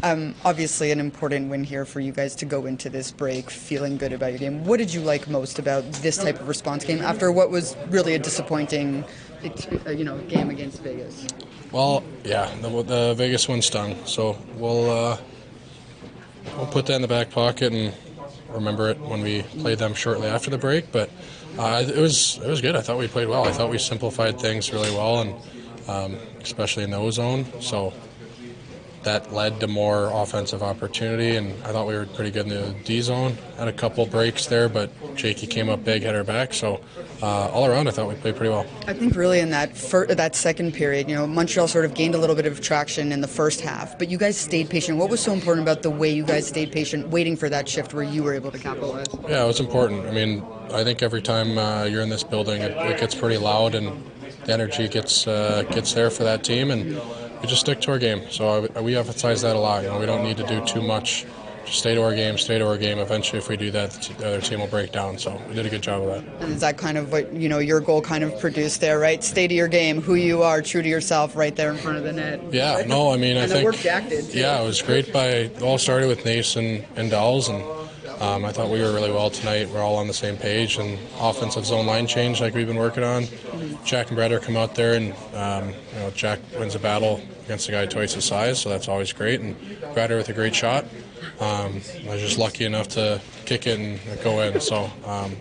Obviously an important win here for you guys to go into this break feeling good about your game. What did you like most about this type of response game after what was really a disappointing, game against Vegas? Well, yeah, the Vegas one stung, so we'll put that in the back pocket and remember it when we played them shortly after the break. But it was good. I thought we played well. I thought we simplified things really well, and especially in the O zone. So that led to more offensive opportunity, and I thought we were pretty good in the D zone. Had a couple breaks there, but Jakey came up big, hit her back. So all around, I thought we played pretty well. I think really in that second period, Montreal sort of gained a little bit of traction in the first half, but you guys stayed patient. What was so important about the way you guys stayed patient, waiting for that shift where you were able to capitalize? Yeah, it was important. I mean, I think every time you're in this building, it gets pretty loud, and the energy gets there for that team, and we just stick to our game. So we emphasize that a lot. We don't need to do too much. Just stay to our game, stay to our game. Eventually, if we do that, the other team will break down. So we did a good job of that. And is that kind of what, your goal kind of produced there, right? Stay to your game, who you are, true to yourself, right there in front of the net. Yeah, no, I mean, I think... And the work Jack did, too. Yeah, it was great it all started with Nace and Dolls, and I thought we were really well tonight. We're all on the same page, and offensive zone line change like we've been working on. Jack and Bratt come out there, and Jack wins a battle against a guy twice his size, so that's always great. And Bratt with a great shot. I was just lucky enough to kick it and go in, so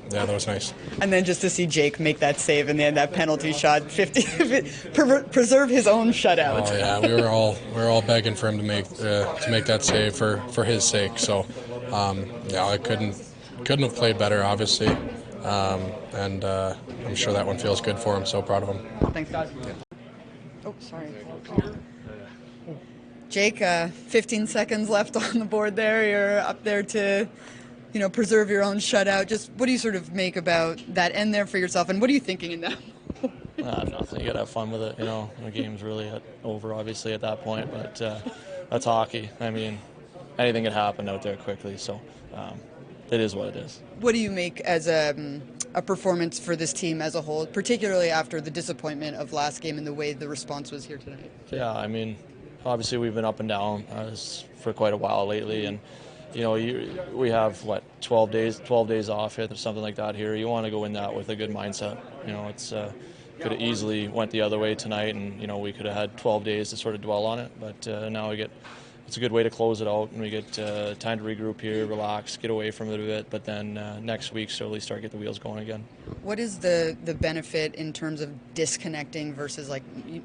that was nice. And then just to see Jake make that save in the end, that penalty shot, preserve his own shutout. Oh yeah, we were all begging for him to make that save for his sake. So I couldn't have played better, obviously, and I'm sure that one feels good for him. So proud of him. Thanks, guys. Oh, sorry. Jake, 15 seconds left on the board there. You're up there to, preserve your own shutout. Just what do you sort of make about that end there for yourself, and what are you thinking in that? Nothing. You gotta have fun with it. The game's really over, obviously, at that point. But that's hockey. I mean, anything can happen out there quickly. So it is what it is. What do you make as a performance for this team as a whole, particularly after the disappointment of last game and the way the response was here tonight? Yeah, I mean, obviously we've been up and down for quite a while lately, and we have 12 days off here, something like that here. You want to go in that with a good mindset. It's could have easily went the other way tonight, and we could have had 12 days to sort of dwell on it, but now it's a good way to close it out, and we get time to regroup here, relax, get away from it a bit, but then next week slowly start get the wheels going again. What is the benefit in terms of disconnecting versus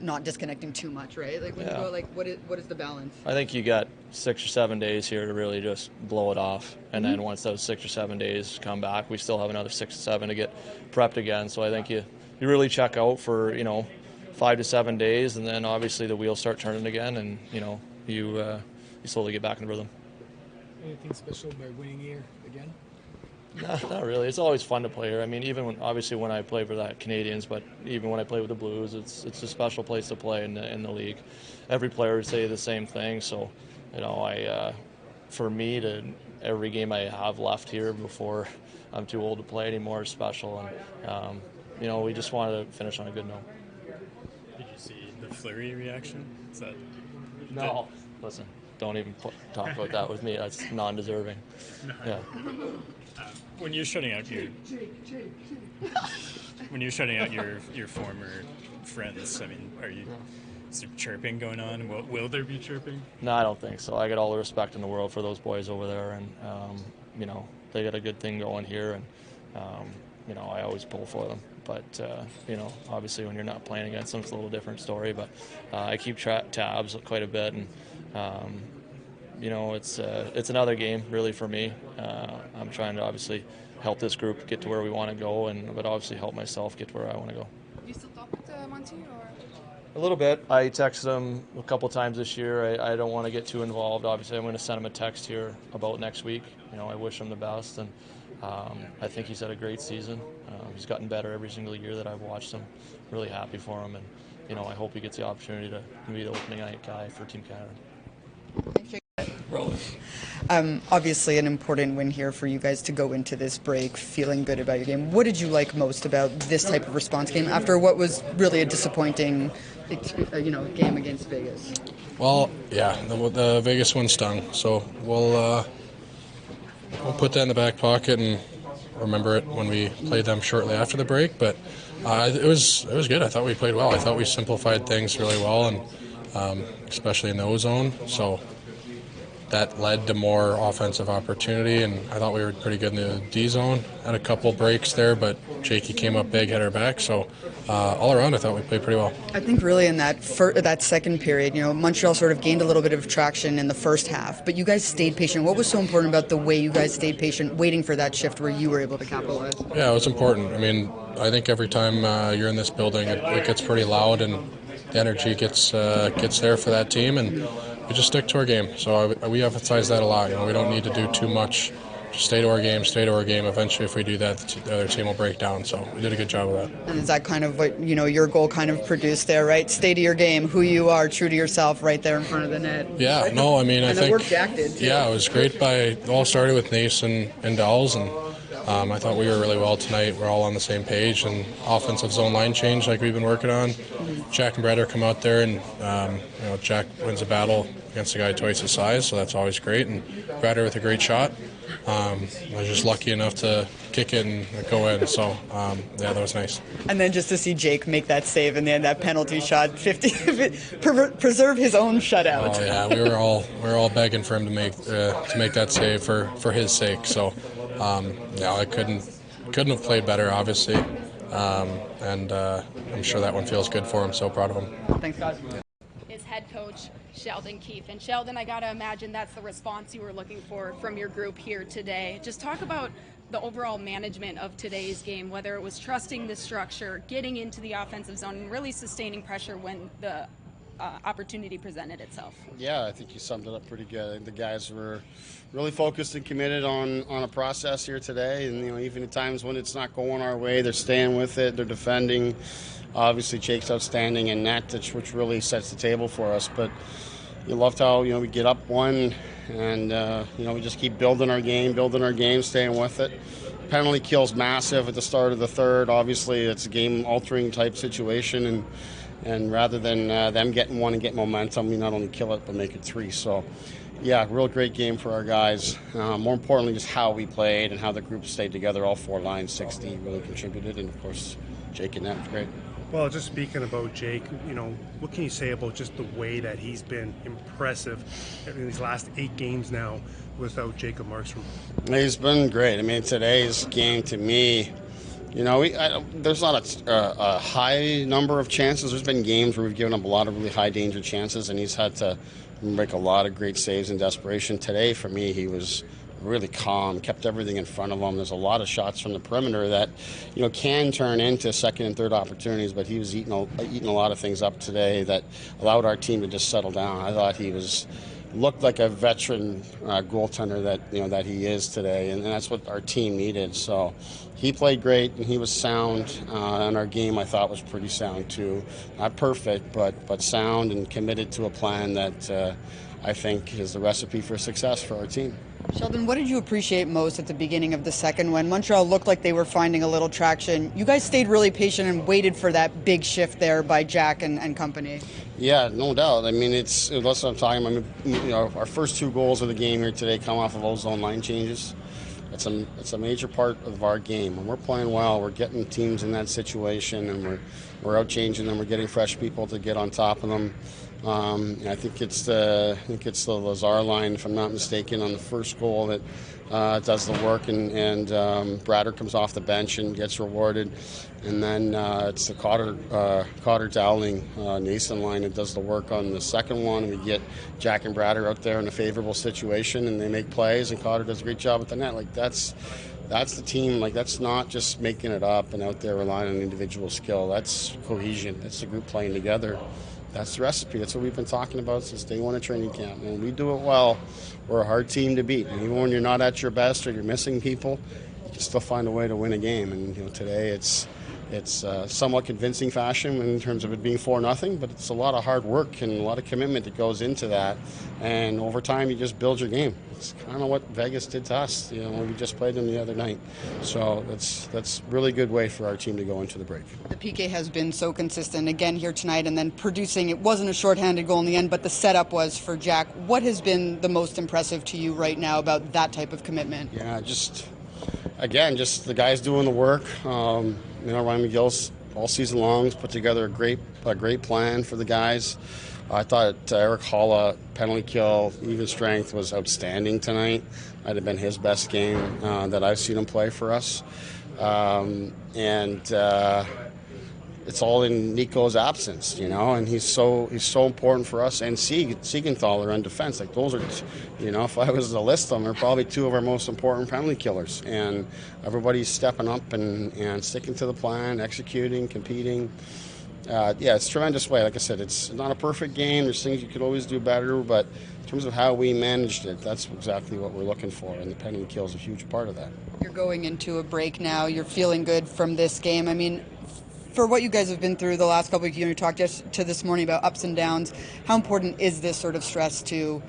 not disconnecting too much, right? When you go, what is the balance? I think you got 6 or 7 days here to really just blow it off, and then once those 6 or 7 days come back, we still have another 6 or 7 to get prepped again. So I think you really check out for 5 to 7 days, and then obviously the wheels start turning again, and you slowly get back in the rhythm. Anything special by winning here again? Not really. It's always fun to play here. I mean, even when I play for the Canadians, but even when I play with the Blues, it's a special place to play in the league. Every player would say the same thing. So, for me, every game I have left here before I'm too old to play anymore is special. And we just wanted to finish on a good note. Did you see the Fleury reaction? No. Listen, don't even talk about that with me. That's non-deserving. No. Yeah. When you're shutting out your former friends, I mean, is there chirping going on? Will there be chirping? No, I don't think so. I got all the respect in the world for those boys over there, and they got a good thing going here, and I always pull for them. But obviously when you're not playing against them, it's a little different story. But I keep tabs quite a bit, and it's another game really for me. I'm trying to obviously help this group get to where we want to go, but obviously help myself get to where I want to go. Do you still talk with Monty, or? A little bit. I texted him a couple times this year. I don't want to get too involved. Obviously, I'm going to send him a text here about next week. I wish him the best, and I think he's had a great season. He's gotten better every single year that I've watched him. Really happy for him, and I hope he gets the opportunity to be the opening night guy for Team Canada. Obviously an important win here for you guys to go into this break feeling good about your game. What did you like most about this type of response game after what was really a disappointing game against Vegas? Well, yeah, the Vegas one stung, so we'll put that in the back pocket and remember it when we played them shortly after the break. But it was good. I thought we played well. I thought we simplified things really well, and especially in the O zone. So that led to more offensive opportunity, and I thought we were pretty good in the D zone. Had a couple breaks there, but Jakey came up big, had our back. So all around, I thought we played pretty well. I think really in that second period, Montreal sort of gained a little bit of traction in the first half, but you guys stayed patient. What was so important about the way you guys stayed patient, waiting for that shift where you were able to capitalize? Yeah, it was important. I mean, I think every time you're in this building, it gets pretty loud, and the energy gets there for that team, and we just stick to our game. So we emphasize that a lot. We don't need to do too much. Just stay to our game, stay to our game. Eventually, if we do that, the other team will break down. So we did a good job of that. And is that kind of what your goal kind of produced there, right? Stay to your game, who you are, true to yourself, right there in front of the net. Yeah, no, I mean, I think work Jack did too. Yeah, it was great. It all started with Nace and Dells, and I thought we were really well tonight. We're all on the same page, and offensive zone line change like we've been working on. Jack and Bratt come out there, and Jack wins a battle against a guy twice his size, so that's always great. And Bratt with a great shot. I was just lucky enough to kick it and go in, so that was nice. And then just to see Jake make that save and then that penalty shot, 50, preserve his own shutout. Oh yeah, we were all begging for him to make that save for his sake. So I couldn't have played better, obviously, and I'm sure that one feels good for him. So proud of him. Thanks, guys. Is head coach Sheldon Keefe. And Sheldon, I gotta imagine that's the response you were looking for from your group here today. Just talk about the overall management of today's game, whether it was trusting the structure, getting into the offensive zone, and really sustaining pressure when the opportunity presented itself. Yeah, I think you summed it up pretty good. I think the guys were really focused and committed on a process here today, and even at times when it's not going our way, they're staying with it, they're defending. Obviously, Jake's outstanding in net, which really sets the table for us. But you loved how we get up one, and we just keep building our game, staying with it. Penalty kill's massive at the start of the third. Obviously, it's a game-altering type situation, and rather than them getting one and get momentum, we not only kill it but make it three. So, yeah, real great game for our guys. More importantly, just how we played and how the group stayed together. All four lines, 60 really contributed, and of course, Jake and that was great. Well, just speaking about Jake, what can you say about just the way that he's been impressive in these last 8 games now without Jacob Markstrom? He's been great. I mean, today's game to me, there's not a high number of chances. There's been games where we've given up a lot of really high danger chances, and he's had to make a lot of great saves in desperation. Today, for me, he was really calm, kept everything in front of him. There's a lot of shots from the perimeter that, can turn into second and third opportunities, but he was eating a lot of things up today that allowed our team to just settle down. I thought he looked like a veteran goaltender that he is today, and that's what our team needed. So he played great, and he was sound, and our game I thought was pretty sound too. Not perfect, but sound and committed to a plan that I think is the recipe for success for our team. Sheldon, what did you appreciate most at the beginning of the second when Montreal looked like they were finding a little traction? You guys stayed really patient and waited for that big shift there by Jack and company. Yeah, no doubt. I mean, that's what I'm talking about. Our first 2 goals of the game here today come off of those zone line changes. It's a major part of our game. When we're playing well, we're getting teams in that situation, and we're out changing them. We're getting fresh people to get on top of them. I think it's the Lazar line, if I'm not mistaken, on the first goal that does the work, and Bratt comes off the bench and gets rewarded. And then it's the Cotter Dowling Nason line that does the work on the second one. We get Jack and Bratt out there in a favorable situation, and they make plays, and Cotter does a great job with the net. That's the team. That's not just making it up and out there relying on individual skill. That's cohesion. That's the group playing together. That's the recipe. That's what we've been talking about since day one of training camp. And when we do it well, we're a hard team to beat. And even when you're not at your best or you're missing people, you can still find a way to win a game. And today it's it's somewhat convincing fashion in terms of it being 4-0, but it's a lot of hard work and a lot of commitment that goes into that. And over time, you just build your game. It's kind of what Vegas did to us, when we just played them the other night. So that's really good way for our team to go into the break. The PK has been so consistent again here tonight, and then producing. It wasn't a shorthanded goal in the end, but the setup was for Jack. What has been the most impressive to you right now about that type of commitment? Yeah, just the guys doing the work. Ryan McGill's all season long has put together a great plan for the guys. I thought Eric Holla, penalty kill, even strength, was outstanding tonight. Might have been his best game that I've seen him play for us. It's all in Nico's absence, and he's so important for us. And Siegenthaler on defense, like those are, if I was to list them, they're probably two of our most important penalty killers. And everybody's stepping up and sticking to the plan, executing, competing. It's a tremendous way. Like I said, it's not a perfect game. There's things you could always do better, but in terms of how we managed it, that's exactly what we're looking for, and the penalty kill is a huge part of that. You're going into a break now. You're feeling good from this game. I mean, for what you guys have been through the last couple of weeks, you talked to this morning about ups and downs. How important is this sort of stress to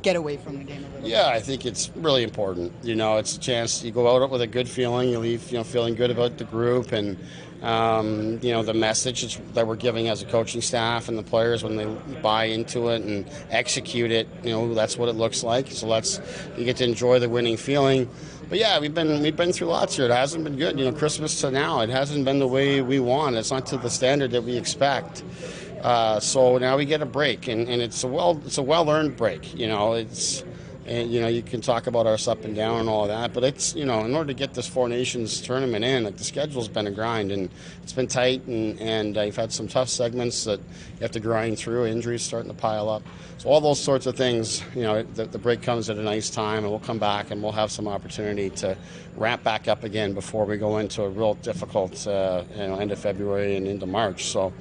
get away from the game a little? Yeah, I think it's really important. It's a chance. You go out with a good feeling. You leave, feeling good about the group and, the message that we're giving as a coaching staff and the players when they buy into it and execute it. That's what it looks like. So you get to enjoy the winning feeling. But yeah, we've been through lots here. It hasn't been good. Christmas to now, it hasn't been the way we want. It's not to the standard that we expect. So now we get a break, and it's a well-earned break. You can talk about us up and down and all of that, but it's in order to get this Four Nations tournament in, like the schedule's been a grind, and it's been tight, and you've had some tough segments that you have to grind through. Injuries starting to pile up, so all those sorts of things. The break comes at a nice time, and we'll come back and we'll have some opportunity to ramp back up again before we go into a real difficult end of February and into March. So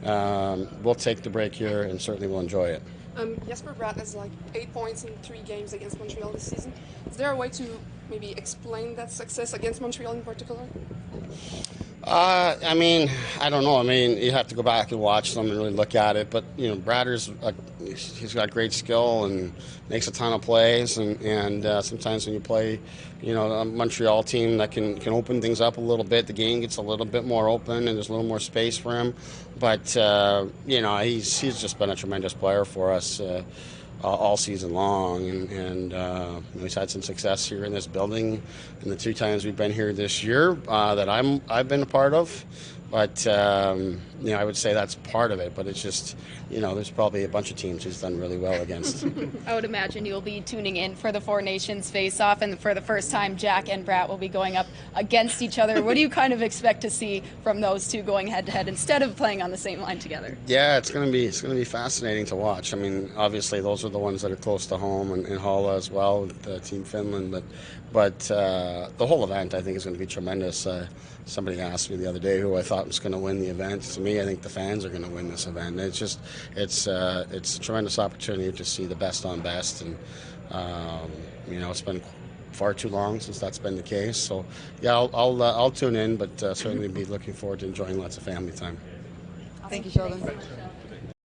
we'll take the break here, and certainly we'll enjoy it. Jesper Bratt has 8 points in 3 games against Montreal this season. Is there a way to maybe explain that success against Montreal in particular? I don't know. You have to go back and watch them and really look at it. But Bratter's he's got great skill and makes a ton of plays. And sometimes when you play, a Montreal team that can open things up a little bit, the game gets a little bit more open and there's a little more space for him. But he's just been a tremendous player for us all season long, and he's had some success here in this building in the 2 times we've been here this year that I've been a part of. But I would say that's part of it. But it's just there's probably a bunch of teams he's done really well against. I would imagine you'll be tuning in for the Four Nations face-off, and for the first time, Jack and Bratt will be going up against each other. What do you kind of expect to see from those two going head-to-head instead of playing on the same line together? Yeah, it's going to be fascinating to watch. Obviously those are the ones that are close to home, and Halla as well with Team Finland. But the whole event I think is going to be tremendous. Somebody asked me the other day who I thought was going to win the event. To me, I think the fans are going to win this event. It's a tremendous opportunity to see the best on best, and it's been far too long since that's been the case. So yeah, I'll tune in, but certainly be looking forward to enjoying lots of family time. Thank you, Sheldon.